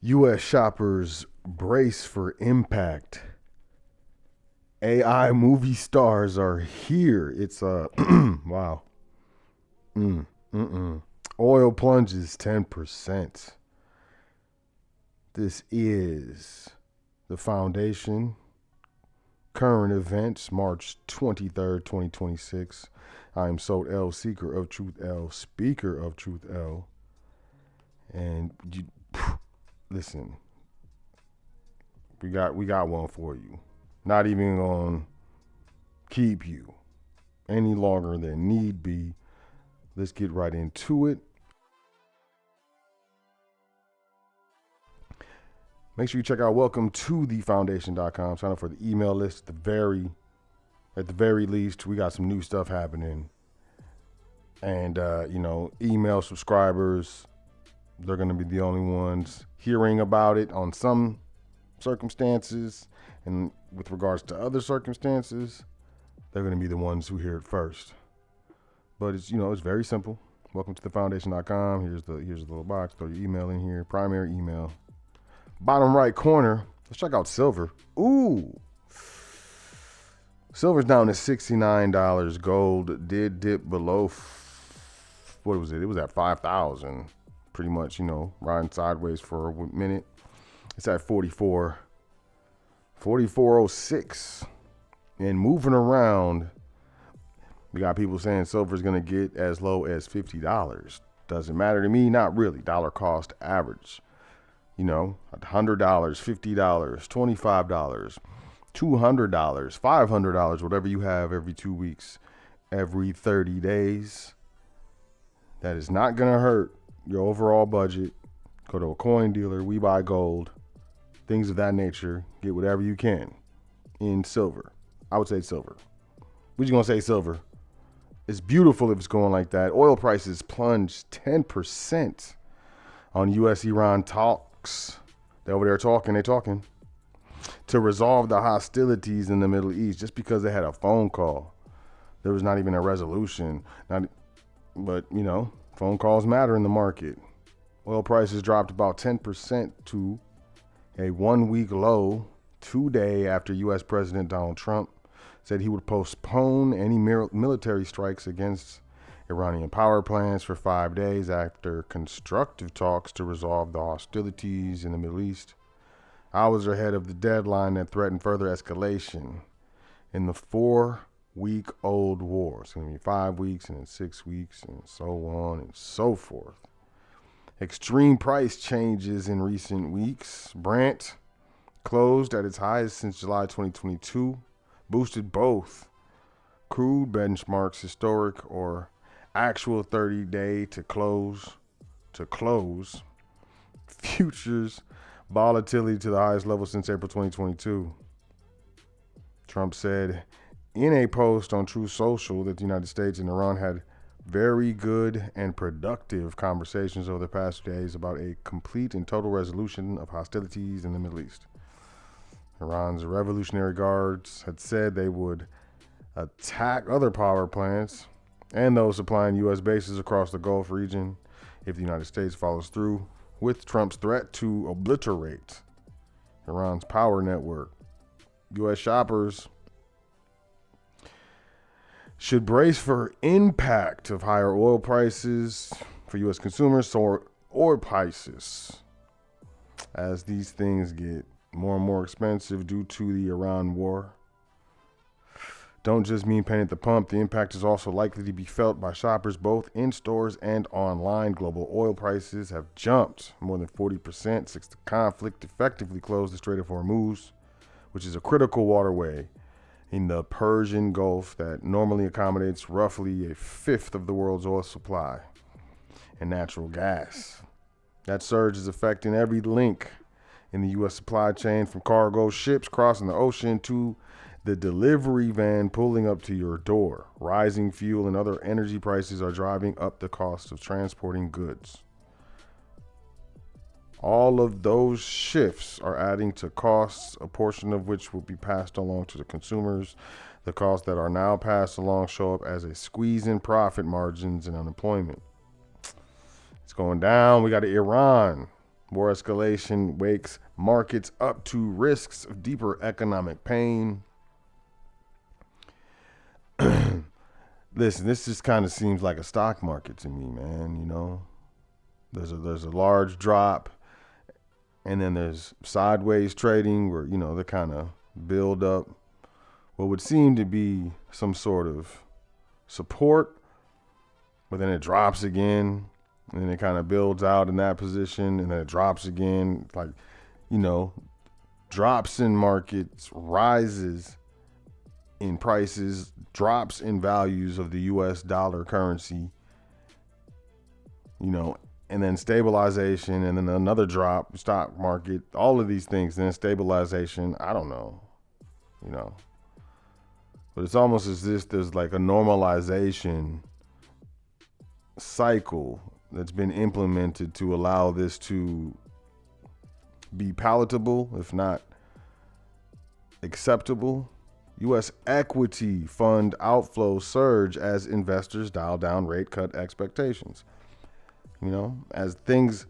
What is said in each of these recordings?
U.S. shoppers brace for impact. AI movie stars are here. It's wow. Oil plunges 10%. This is the foundation. Current events, March 23rd, 2026. I am Sot L, seeker of truth L, speaker of truth L. And listen, we got one for you. Not even gonna keep you any longer than need be. Let's get right into it. Make sure you check out welcome to thefoundation.com. Sign up for the email list at the very least. We got some new stuff happening. And email subscribers, they're gonna be the only ones hearing about it on some circumstances. And with regards to other circumstances, they're gonna be the ones who hear it first. But it's very simple. Welcome to thefoundation.com. Here's the little box. Throw your email in here. Primary email. Bottom right corner. Let's check out silver. Ooh. Silver's down to $69. Gold did dip below. What was it? It was at 5,000. Pretty much, riding sideways for a minute. It's at 44.06. And moving around. We got people saying silver's going to get as low as $50. Doesn't matter to me, not really. Dollar cost average. $100, $50, $25, $200, $500, whatever you have every 2 weeks, every 30 days. That is not going to hurt your overall budget. Go to a coin dealer, we buy gold, things of that nature. Get whatever you can in silver. I would say silver. We're just going to say silver. It's beautiful if it's going like that. Oil prices plunged 10% on U.S.-Iran talks. They're over there talking to resolve the hostilities in the Middle East just because they had a phone call. There was not even a resolution. But phone calls matter in the market. Oil prices dropped about 10% to a 1-week low today after U.S. President Donald Trump said he would postpone any military strikes against Iranian power plants for 5 days after constructive talks to resolve the hostilities in the Middle East. Hours ahead of the deadline that threatened further escalation in the 4-week-old war. It's going to be 5 weeks and then 6 weeks and so on and so forth. Extreme price changes in recent weeks. Brent closed at its highest since July 2022, boosted both crude benchmarks, historic or actual 30-day to close futures volatility to the highest level since April 2022. Trump said in a post on Truth Social that the United States and Iran had very good and productive conversations over the past days about a complete and total resolution of hostilities in the Middle East. Iran's Revolutionary Guards had said they would attack other power plants and those supplying U.S. bases across the Gulf region if the United States follows through with Trump's threat to obliterate Iran's power network. U.S. shoppers should brace for impact of higher oil prices for U.S. consumers or oil prices as these things get more and more expensive due to the Iran war. Don't just mean paying at the pump. The impact is also likely to be felt by shoppers both in stores and online. Global oil prices have jumped more than 40% since the conflict effectively closed the Strait of Hormuz, which is a critical waterway in the Persian Gulf that normally accommodates roughly a fifth of the world's oil supply and natural gas. That surge is affecting every link in the U.S. supply chain, from cargo ships crossing the ocean to the delivery van pulling up to your door. Rising fuel and other energy prices are driving up the cost of transporting goods. All of those shifts are adding to costs, a portion of which will be passed along to the consumers. The costs that are now passed along show up as a squeeze in profit margins and unemployment. It's going down. We got Iran War escalation wakes markets up to risks of deeper economic pain. Listen, this just kind of seems like a stock market to me, man. You know, there's a large drop, and then there's sideways trading where they kind of build up what would seem to be some sort of support, but then it drops again, and then it kind of builds out in that position, and then it drops again. Like, drops in markets, rises in prices, drops in values of the U.S. dollar currency, and then stabilization, and then another drop, stock market, all of these things, then stabilization. I don't know, but it's almost as if there's like a normalization cycle that's been implemented to allow this to be palatable, if not acceptable. U.S. equity fund outflows surge as investors dial down rate cut expectations. As things,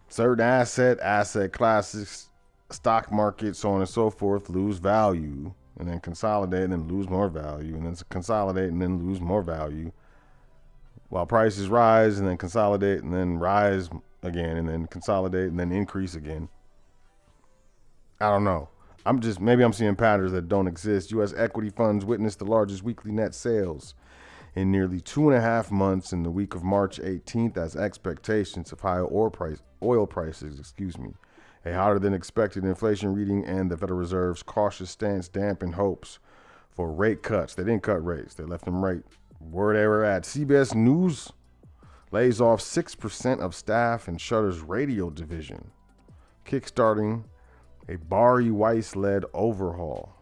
certain asset classes, stock market, so on and so forth, lose value and then consolidate and then lose more value and then consolidate and then lose more value, while prices rise and then consolidate and then rise again and then consolidate and then increase again. I don't know. Maybe I'm seeing patterns that don't exist. U.S. equity funds witnessed the largest weekly net sales in nearly 2.5 months in the week of March 18th as expectations of higher oil prices, a hotter than expected inflation reading, and the Federal Reserve's cautious stance dampened hopes for rate cuts. They didn't cut rates. They left them right where they were at. CBS News lays off 6% of staff and shutters radio division, kickstarting a Barry Weiss-led overhaul.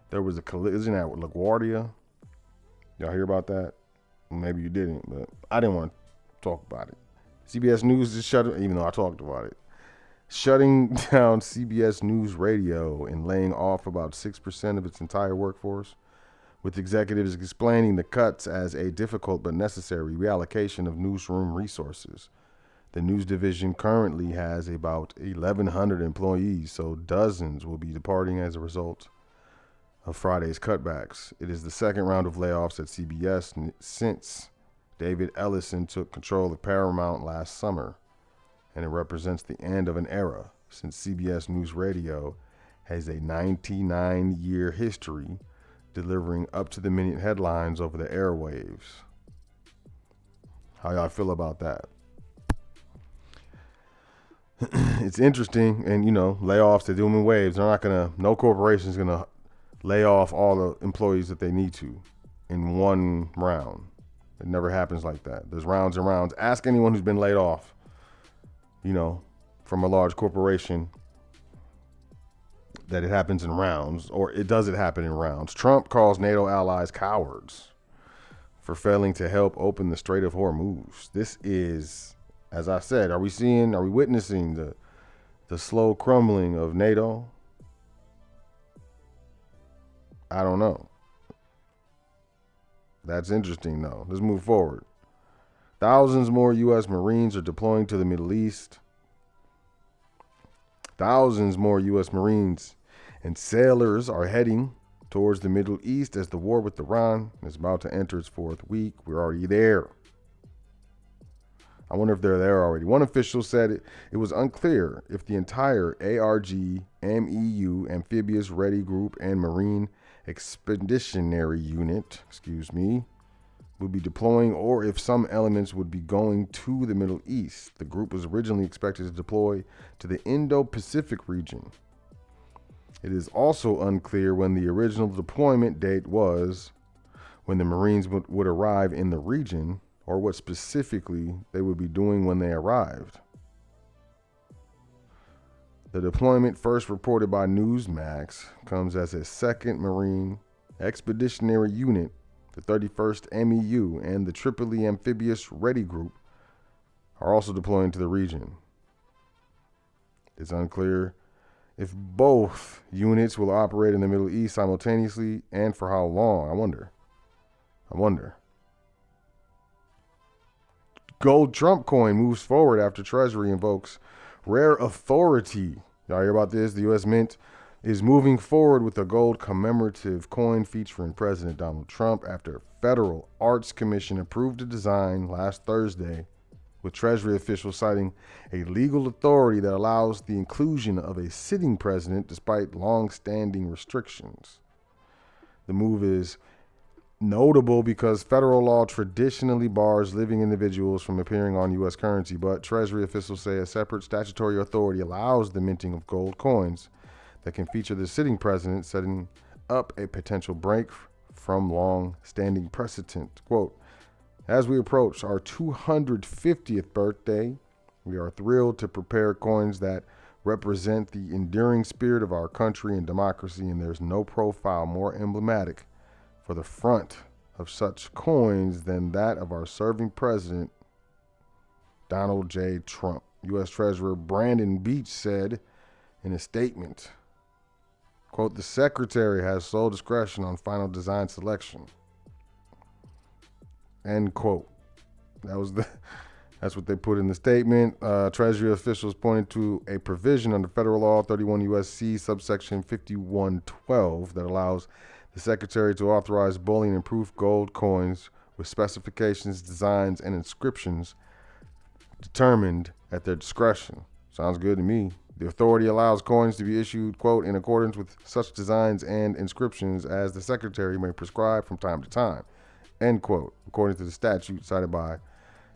There was a collision at LaGuardia. Y'all hear about that? Maybe you didn't, but I didn't want to talk about it. CBS News is shutting, even though I talked about it, shutting down CBS News Radio and laying off about 6% of its entire workforce, with executives explaining the cuts as a difficult but necessary reallocation of newsroom resources. The news division currently has about 1,100 employees, so dozens will be departing as a result of Friday's cutbacks. It is the second round of layoffs at CBS since David Ellison took control of Paramount last summer, and it represents the end of an era since CBS News Radio has a 99-year history delivering up-to-the-minute headlines over the airwaves. How y'all feel about that? It's interesting, and layoffs, they do them in waves. No corporation's gonna lay off all the employees that they need to in one round. It never happens like that. There's rounds and rounds. Ask anyone who's been laid off, from a large corporation, that it happens in rounds, or it happen in rounds. Trump calls NATO allies cowards for failing to help open the Strait of Hormuz. This is, as I said, are we witnessing the slow crumbling of NATO? I don't know. That's interesting, though. Let's move forward. Thousands more U.S. Marines are deploying to the Middle East. Thousands more U.S. Marines and sailors are heading towards the Middle East as the war with Iran is about to enter its fourth week. We're already there. I wonder if they're there already. One official said it was unclear if the entire ARG MEU Amphibious Ready Group and Marine Expeditionary Unit, would be deploying, or if some elements would be going to the Middle East. The group was originally expected to deploy to the Indo-Pacific region. It is also unclear when the original deployment date was, when the Marines would arrive in the region, or what specifically they would be doing when they arrived. The deployment, first reported by Newsmax, comes as a 2nd Marine Expeditionary Unit, the 31st MEU, and the Tripoli Amphibious Ready Group are also deploying to the region. It's unclear if both units will operate in the Middle East simultaneously and for how long. I wonder. gold Trump coin moves forward after Treasury invokes rare authority. Y'all hear about this? The U.S. Mint is moving forward with a gold commemorative coin featuring President Donald Trump after a federal arts commission approved the design last Thursday, with Treasury officials citing a legal authority that allows the inclusion of a sitting president despite long-standing restrictions. The move is notable because federal law traditionally bars living individuals from appearing on U.S. currency, but Treasury officials say a separate statutory authority allows the minting of gold coins that can feature the sitting president, setting up a potential break from long-standing precedent. Quote, as we approach our 250th birthday, we are thrilled to prepare coins that represent the enduring spirit of our country and democracy, and there's no profile more emblematic for the front of such coins than that of our serving president, Donald J. Trump. U.S. Treasurer Brandon Beach said in a statement, quote, the secretary has sole discretion on final design selection, end quote. That's what they put in the statement. Treasury officials pointed to a provision under federal law 31 U.S.C. subsection 5112 that allows the secretary to authorize bullion and proof gold coins with specifications, designs, and inscriptions determined at their discretion. Sounds good to me. The authority allows coins to be issued, quote, in accordance with such designs and inscriptions as the secretary may prescribe from time to time, end quote, according to the statute cited by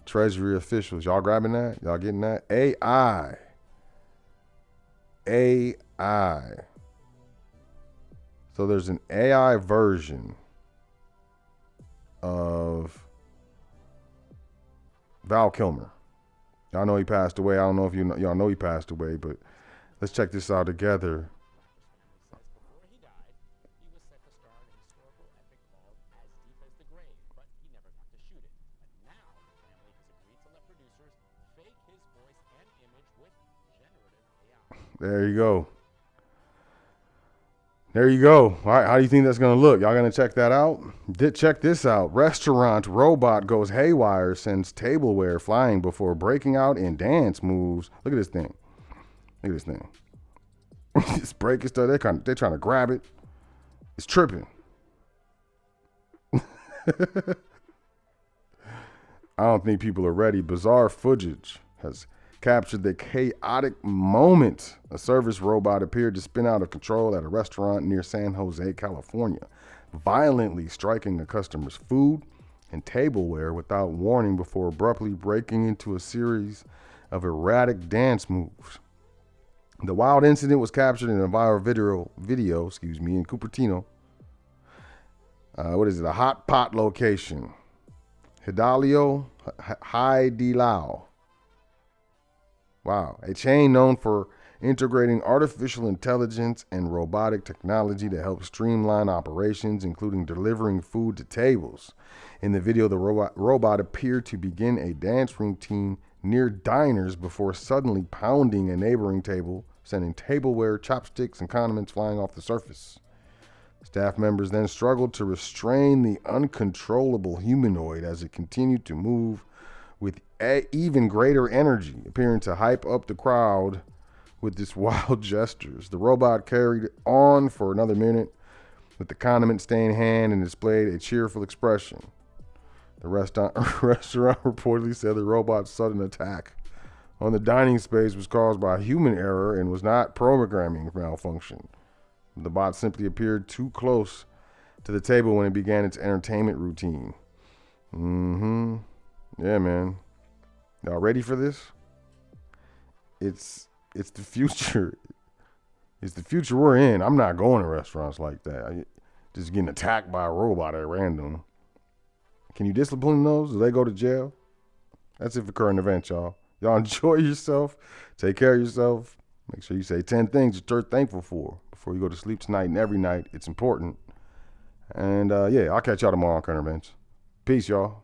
Treasury officials. Y'all grabbing that? Y'all getting that? AI. So there's an AI version of Val Kilmer. Y'all know he passed away. I don't know if y'all know he passed away, but let's check this out together. Before he died, he was set to star in a historical epic called As Deep as the Grave, but he never got to shoot it. But now the family has agreed to let producers fake his voice and image with generative AI. There you go. There you go. All right, how do you think that's going to look? Y'all going to check that out? Check this out. Restaurant robot goes haywire, sends tableware flying before breaking out in dance moves. Look at this thing. Look at this thing. It's breaking stuff. They're trying to grab it. It's tripping. I don't think people are ready. Bizarre footage has captured the chaotic moment. A service robot appeared to spin out of control at a restaurant near San Jose, California, violently striking a customer's food and tableware without warning before abruptly breaking into a series of erratic dance moves. The wild incident was captured in a viral video in Cupertino. A hot pot location. Hidalgo. Wow, a chain known for integrating artificial intelligence and robotic technology to help streamline operations, including delivering food to tables. In the video, the robot appeared to begin a dance routine near diners before suddenly pounding a neighboring table, sending tableware, chopsticks, and condiments flying off the surface. Staff members then struggled to restrain the uncontrollable humanoid as it continued to move with even greater energy, appearing to hype up the crowd with its wild gestures. The robot carried on for another minute with the condiment stained hand and displayed a cheerful expression. The restaurant reportedly said the robot's sudden attack on the dining space was caused by human error and was not programming malfunction. The bot simply appeared too close to the table when it began its entertainment routine. Yeah, man. Y'all ready for this? It's the future. It's the future we're in. I'm not going to restaurants like that. Just getting attacked by a robot at random. Can you discipline those? Do they go to jail? That's it for current events, y'all. Y'all enjoy yourself. Take care of yourself. Make sure you say 10 things you're thankful for before you go to sleep tonight and every night. It's important. And I'll catch y'all tomorrow on current events. Peace, y'all.